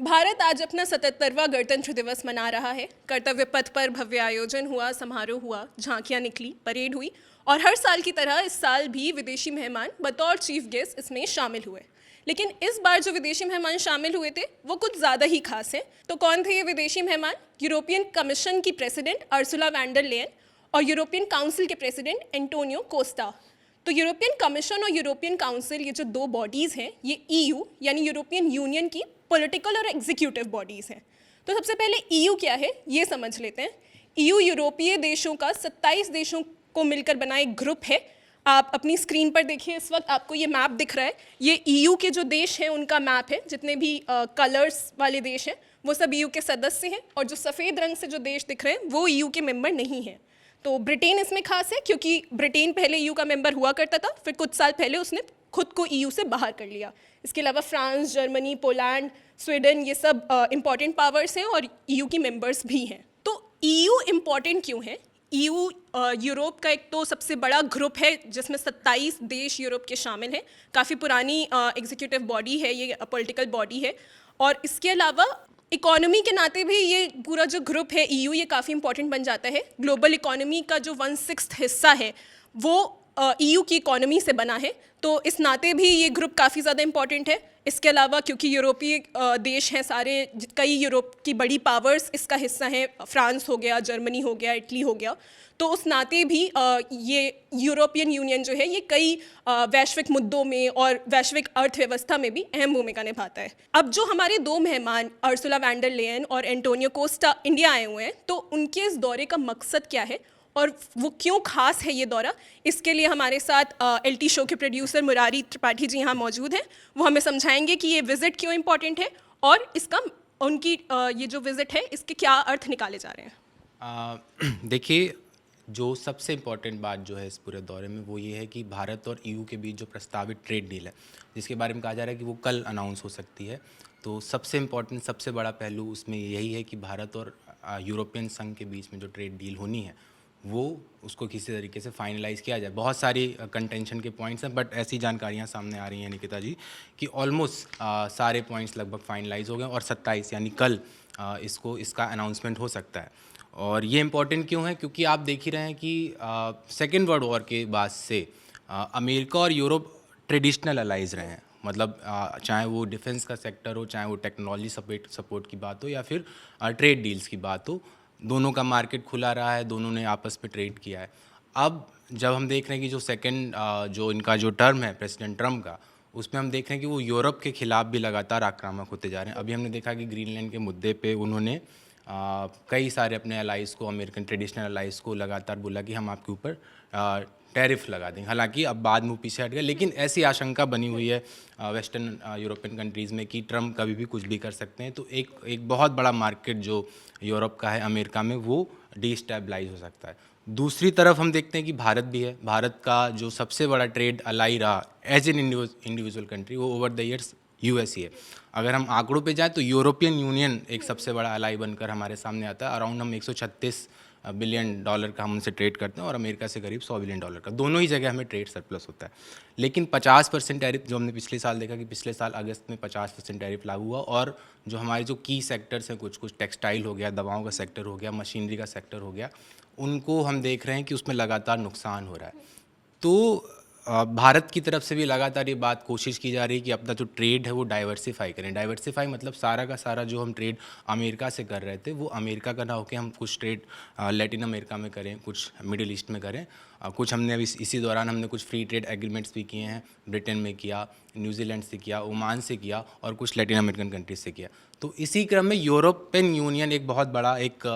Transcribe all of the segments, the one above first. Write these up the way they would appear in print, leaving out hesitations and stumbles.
भारत आज अपना 77वां गणतंत्र दिवस मना रहा है। कर्तव्य पथ पर भव्य आयोजन हुआ, समारोह हुआ, झांकियां निकली, परेड हुई और हर साल की तरह इस साल भी विदेशी मेहमान बतौर चीफ गेस्ट इसमें शामिल हुए। लेकिन इस बार जो विदेशी मेहमान शामिल हुए थे वो कुछ ज़्यादा ही खास हैं। तो कौन थे ये विदेशी मेहमान? यूरोपियन कमीशन की प्रेसिडेंट अर्सुला वैन डर लेयन और यूरोपियन काउंसिल के प्रेसिडेंट एंटोनियो कोस्टा। तो यूरोपियन कमीशन और यूरोपियन काउंसिल, ये जो दो बॉडीज़ हैं, ये ईयू यानी यूरोपियन यूनियन की पॉलिटिकल और एग्जीक्यूटिव बॉडीज़ हैं। तो सबसे पहले ईयू क्या है ये समझ लेते हैं। ईयू यूरोपीय देशों का 27 देशों को मिलकर बना एक ग्रुप है। आप अपनी स्क्रीन पर देखिए, इस वक्त आपको ये मैप दिख रहा है। ये ईयू के जो देश हैं उनका मैप है। जितने भी कलर्स वाले देश हैं वो सब ईयू के सदस्य हैं, और जो सफ़ेद रंग से जो देश दिख रहे हैं वो ईयू के मेंबर नहीं हैं। तो ब्रिटेन इसमें खास है क्योंकि ब्रिटेन पहले ईयू का मेंबर हुआ करता था, फिर कुछ साल पहले उसने खुद को ईयू से बाहर कर लिया। इसके अलावा फ्रांस, जर्मनी, पोलैंड, स्वीडन, ये सब इम्पॉर्टेंट पावर्स हैं और ईयू की मेंबर्स भी हैं। तो ईयू इम्पॉर्टेंट क्यों है? ईयू यूरोप का एक तो सबसे बड़ा ग्रुप है जिसमें 27 देश यूरोप के शामिल हैं। काफ़ी पुरानी एग्जीक्यूटिव बॉडी है, ये पॉलिटिकल बॉडी है। और इसके अलावा इकोनॉमी के नाते भी ये पूरा जो ग्रुप है ईयू, ये काफ़ी इंपॉर्टेंट बन जाता है। ग्लोबल इकोनॉमी का जो 1/6 हिस्सा है वो ईयू की इकोनॉमी से बना है, तो इस नाते भी ये ग्रुप काफ़ी ज़्यादा इंपॉर्टेंट है। इसके अलावा क्योंकि यूरोपीय देश हैं सारे, कई यूरोप की बड़ी पावर्स इसका हिस्सा हैं, फ्रांस हो गया, जर्मनी हो गया, इटली हो गया, तो उस नाते भी ये यूरोपियन यूनियन जो है ये कई वैश्विक मुद्दों में और वैश्विक अर्थव्यवस्था में भी अहम भूमिका निभाता है। अब जो हमारे दो मेहमान अर्सुला वैन डर लेयन और एंटोनियो कोस्टा इंडिया आए हुए हैं, तो उनके इस दौरे का मकसद क्या है और वो क्यों खास है ये दौरा, इसके लिए हमारे साथ एलटी शो के प्रोड्यूसर मुरारी त्रिपाठी जी यहाँ मौजूद हैं। वो हमें समझाएंगे कि ये विज़िट क्यों इम्पॉर्टेंट है और इसका उनकी ये जो विज़िट है इसके क्या अर्थ निकाले जा रहे हैं। देखिए, जो सबसे इम्पॉर्टेंट बात जो है इस पूरे दौरे में वो ये है कि भारत और ईयू के बीच जो प्रस्तावित ट्रेड डील है, जिसके बारे में कहा जा रहा है कि वो कल अनाउंस हो सकती है, तो सबसे इम्पॉर्टेंट, सबसे बड़ा पहलू उसमें यही है कि भारत और यूरोपियन संघ के बीच में जो ट्रेड डील होनी है वो उसको किसी तरीके से फाइनलाइज़ किया जाए। बहुत सारी कंटेंशन के पॉइंट्स हैं, बट ऐसी जानकारियां सामने आ रही हैं निकिता जी कि ऑलमोस्ट सारे पॉइंट्स लगभग फाइनलाइज हो गए और 27 यानी कल इसका अनाउंसमेंट हो सकता है। और ये इम्पॉर्टेंट क्यों है? क्योंकि आप देख ही रहे हैं कि सेकेंड वर्ल्ड वॉर के बाद से अमेरिका और यूरोप ट्रेडिशनल अलाइज रहे हैं। मतलब चाहे वो डिफेंस का सेक्टर हो, चाहे वो टेक्नोलॉजी सपोर्ट की बात हो या फिर ट्रेड डील्स की बात हो, दोनों का मार्केट खुला रहा है, दोनों ने आपस में ट्रेड किया है। अब जब हम देख रहे हैं कि जो सेकेंड जो इनका जो टर्म है प्रेसिडेंट ट्रम्प का, उसमें हम देख रहे हैं कि वो यूरोप के खिलाफ भी लगातार आक्रामक होते जा रहे हैं। अभी हमने देखा कि ग्रीनलैंड के मुद्दे पे उन्होंने कई सारे अपने अलाइज को, अमेरिकन ट्रेडिशनल अलाइज को लगातार बोला कि हम आपके ऊपर टैरिफ लगा देंगे। हालांकि अब बाद में पीछे हट गया, लेकिन ऐसी आशंका बनी हुई है वेस्टर्न यूरोपियन कंट्रीज़ में कि ट्रम्प कभी भी कुछ भी कर सकते हैं। तो एक बहुत बड़ा मार्केट जो यूरोप का है अमेरिका में, वो डिस्टेबलाइज हो सकता है। दूसरी तरफ हम देखते हैं कि भारत भी है। भारत का जो सबसे बड़ा ट्रेड अलाई रहा एज एन इंडिविजुअल कंट्री, वो ओवर द ईयर्स यूएस ही है। अगर हम आंकड़ों पे जाएं तो यूरोपियन यूनियन एक सबसे बड़ा अलाई बनकर हमारे सामने आता है। अराउंड हम 136 बिलियन डॉलर का हम उनसे ट्रेड करते हैं और अमेरिका से करीब 100 बिलियन डॉलर का। दोनों ही जगह हमें ट्रेड सरप्लस होता है। लेकिन 50% टैरिफ जो हमने पिछले साल देखा कि पिछले साल अगस्त में 50% टैरिफ लागू हुआ, और जो हमारे जो की सेक्टर्स हैं, कुछ टेक्सटाइल हो गया, दवाओं का सेक्टर हो गया, मशीनरी का सेक्टर हो गया, उनको हम देख रहे हैं कि उसमें लगातार नुकसान हो रहा है। तो भारत की तरफ से भी लगातार ये बात कोशिश की जा रही है कि अपना जो ट्रेड है वो डाइवर्सिफाई करें। डाइवर्सिफाई मतलब सारा का सारा जो हम ट्रेड अमेरिका से कर रहे थे वो अमेरिका का ना होकर हम कुछ ट्रेड लैटिन अमेरिका में करें, कुछ मिडिल ईस्ट में करें। कुछ हमने अभी इसी दौरान हमने कुछ फ्री ट्रेड एग्रीमेंट्स भी किए हैं। ब्रिटेन में किया, न्यूजीलैंड से किया, ओमान से किया और कुछ लैटिन अमेरिकन कंट्रीज से किया। तो इसी क्रम में यूरोपियन यूनियन एक बहुत बड़ा एक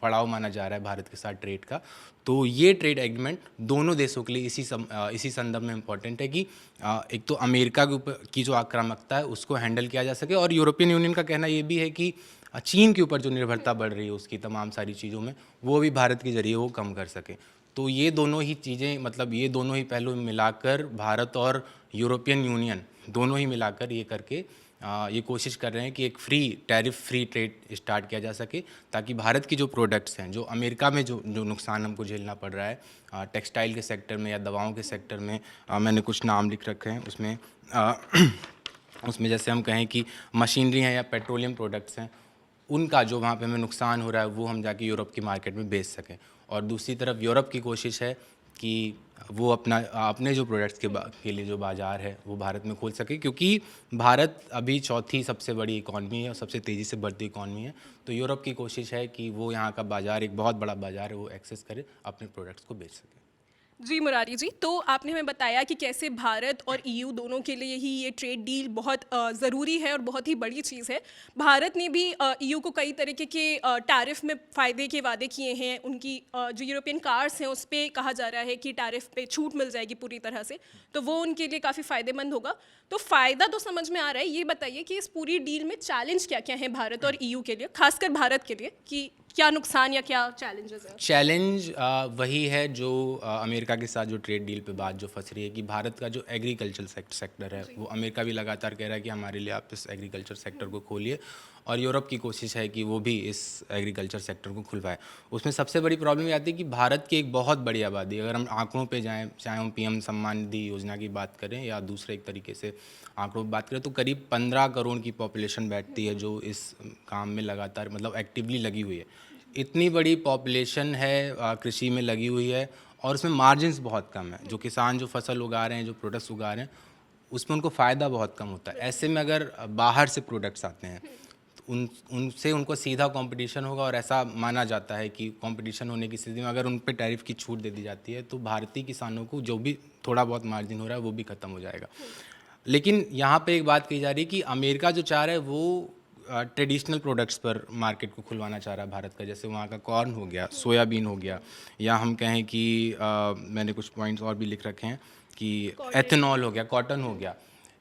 पड़ाव माना जा रहा है भारत के साथ ट्रेड का। तो ये ट्रेड एग्रीमेंट दोनों देशों के लिए इसी संदर्भ में इम्पॉर्टेंट है कि एक तो अमेरिका के ऊपर की जो आक्रामकता है उसको हैंडल किया जा सके, और यूरोपियन यूनियन का कहना ये भी है कि चीन के ऊपर जो निर्भरता बढ़ रही है उसकी तमाम सारी चीज़ों में, वो भी भारत के जरिए वो कम कर सके। तो ये दोनों ही चीज़ें, मतलब ये दोनों ही पहलू मिलाकर भारत और यूरोपियन यूनियन दोनों ही मिलाकर ये करके ये कोशिश कर रहे हैं कि एक टैरिफ फ्री ट्रेड स्टार्ट किया जा सके, ताकि भारत की जो प्रोडक्ट्स हैं, जो अमेरिका में जो नुकसान हमको झेलना पड़ रहा है टेक्सटाइल के सेक्टर में या दवाओं के सेक्टर में, मैंने कुछ नाम लिख रखे हैं उसमें उसमें जैसे हम कहें कि मशीनरी है या पेट्रोलियम प्रोडक्ट्स हैं, उनका जो वहाँ पे हमें नुकसान हो रहा है वो हम जाके यूरोप की मार्केट में बेच सकें। और दूसरी तरफ यूरोप की कोशिश है कि वो अपने जो प्रोडक्ट्स के लिए जो बाज़ार है वो भारत में खोल सके, क्योंकि भारत अभी चौथी सबसे बड़ी इकॉनमी है और सबसे तेज़ी से बढ़ती इकॉनमी है। तो यूरोप की कोशिश है कि वो यहाँ का बाज़ार, एक बहुत बड़ा बाज़ार है, वो एक्सेस करे, अपने प्रोडक्ट्स को बेच सके। जी मुरारी जी, तो आपने हमें बताया कि कैसे भारत और ईयू दोनों के लिए ही ये ट्रेड डील बहुत ज़रूरी है और बहुत ही बड़ी चीज़ है। भारत ने भी ईयू को कई तरीके के टैरिफ में फ़ायदे के वादे किए हैं। उनकी जो यूरोपियन कार्स हैं उस पे कहा जा रहा है कि टैरिफ पे छूट मिल जाएगी पूरी तरह से, तो वो उनके लिए काफ़ी फ़ायदेमंद होगा। तो फ़ायदा तो समझ में आ रहा है, ये बताइए कि इस पूरी डील में चैलेंज क्या क्या है भारत और ईयू के लिए, खासकर भारत के लिए, कि क्या नुकसान या क्या चैलेंजेस हैं? चैलेंज वही है जो अमेरिका के साथ जो ट्रेड डील पे बात जो फंस रही है कि भारत का जो एग्रीकल्चर सेक्टर है वो अमेरिका भी लगातार कह रहा है कि हमारे लिए आप इस एग्रीकल्चर सेक्टर को खोलिए, और यूरोप की कोशिश है कि वो भी इस एग्रीकल्चर सेक्टर को खुलवाए। उसमें सबसे बड़ी प्रॉब्लम ये आती है कि भारत की एक बहुत बड़ी आबादी, अगर हम आंकड़ों पे जाएं, चाहे हम पीएम सम्मान निधि योजना की बात करें या दूसरे एक तरीके से आंकड़ों पर बात करें, तो करीब 15 करोड़ की पॉपुलेशन बैठती है जो इस काम में लगातार मतलब एक्टिवली लगी हुई है। इतनी बड़ी पॉपुलेशन है कृषि में लगी हुई है, और उसमें मार्जिन्स बहुत कम है। जो किसान जो फसल उगा रहे हैं, जो प्रोडक्ट्स उगा रहे हैं, उसमें उनको फ़ायदा बहुत कम होता है। ऐसे में अगर बाहर से प्रोडक्ट्स आते हैं तो उनसे उनको सीधा कंपटीशन होगा, और ऐसा माना जाता है कि कंपटीशन होने की स्थिति में अगर उन पे टैरिफ की छूट दे दी जाती है तो भारतीय किसानों को जो भी थोड़ा बहुत मार्जिन हो रहा है वो भी ख़त्म हो जाएगा। लेकिन यहाँ पे एक बात कही जा रही है कि अमेरिका जो चाह रहा है वो ट्रेडिशनल प्रोडक्ट्स पर मार्केट को खुलवाना चाह रहा है भारत का, जैसे वहाँ का कॉर्न हो गया, सोयाबीन हो गया, या हम कहें कि मैंने कुछ पॉइंट्स और भी लिख रखे हैं कि एथेनॉल हो गया, कॉटन हो गया,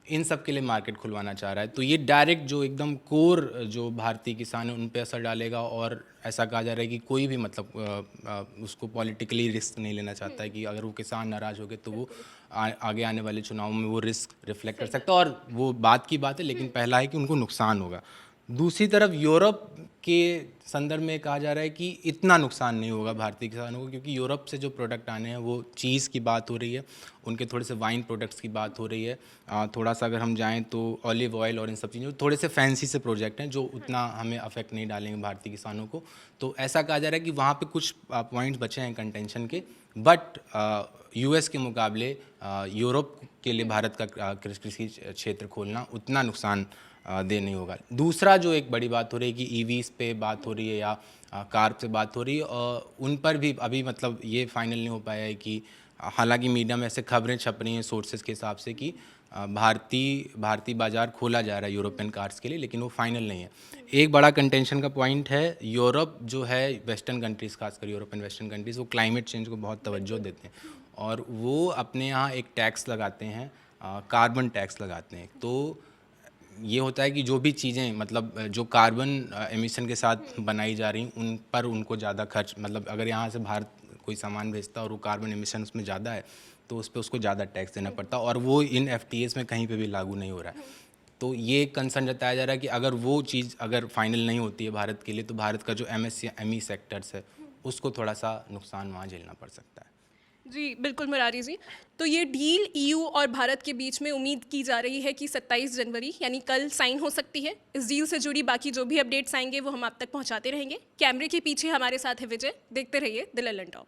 इन सब के लिए मार्केट खुलवाना चाह रहा है। तो ये डायरेक्ट जो एकदम कोर जो भारतीय किसान है उन पे असर डालेगा, और ऐसा कहा जा रहा है कि कोई भी मतलब उसको पॉलिटिकली रिस्क नहीं लेना चाहता है कि अगर वो किसान नाराज़ हो गए तो वो आगे आने वाले चुनाव में वो रिस्क रिफ्लेक्ट कर सकता है, और वो बात की बात है, लेकिन पहला है कि उनको नुकसान होगा। दूसरी तरफ यूरोप के संदर्भ में कहा जा रहा है कि इतना नुकसान नहीं होगा भारतीय किसानों को, क्योंकि यूरोप से जो प्रोडक्ट आने हैं वो चीज़ की बात हो रही है, उनके थोड़े से वाइन प्रोडक्ट्स की बात हो रही है, थोड़ा सा अगर हम जाएं तो ऑलिव ऑयल और इन सब चीज़ों, थोड़े से फैंसी से प्रोजेक्ट हैं जो उतना हमें अफेक्ट नहीं डालेंगे भारतीय किसानों को। तो ऐसा कहा जा रहा है कि वहाँ पे कुछ पॉइंट्स बचे हैं कंटेंशन के, बट यूएस के मुकाबले यूरोप के लिए भारत का कृषि क्षेत्र खोलना उतना नुकसान दे नहीं होगा। दूसरा जो एक बड़ी बात हो रही है कि ईवीज़ पे बात हो रही है या कार से बात हो रही है, और उन पर भी अभी मतलब ये फाइनल नहीं हो पाया है कि हालांकि मीडिया में ऐसे खबरें छप रही हैं सोर्सेज के हिसाब से कि भारतीय बाज़ार खोला जा रहा है यूरोपियन कार्स के लिए, लेकिन वो फाइनल नहीं है। एक बड़ा कंटेंशन का पॉइंट है, यूरोप जो है वेस्टर्न कंट्रीज़, खासकर यूरोपियन वेस्टर्न कंट्रीज़, वो क्लाइमेट चेंज को बहुत तवज्जो देते हैं, और वो अपने यहाँ एक टैक्स लगाते हैं, कार्बन टैक्स लगाते हैं। तो ये होता है कि जो भी चीज़ें मतलब जो कार्बन एमिशन के साथ बनाई जा रही उन पर उनको ज़्यादा खर्च, मतलब अगर यहाँ से भारत कोई सामान भेजता और वो कार्बन एमिशन उसमें ज़्यादा है तो उस पर उसको ज़्यादा टैक्स देना पड़ता, और वो इन FTAs में कहीं पे भी लागू नहीं हो रहा है। तो ये कंसर्न जताया जा रहा है कि अगर वो चीज़ अगर फाइनल नहीं होती है भारत के लिए, तो भारत का जो MSME सेक्टर्स है उसको थोड़ा सा नुकसान वहाँ झेलना पड़ सकता है। जी बिल्कुल मुरारी जी, तो ये डील ईयू और भारत के बीच में उम्मीद की जा रही है कि 27 जनवरी यानी कल साइन हो सकती है। इस डील से जुड़ी बाकी जो भी अपडेट्स आएंगे वो हम आप तक पहुंचाते रहेंगे। कैमरे के पीछे हमारे साथ है विजय, देखते रहिए द ललन टॉप।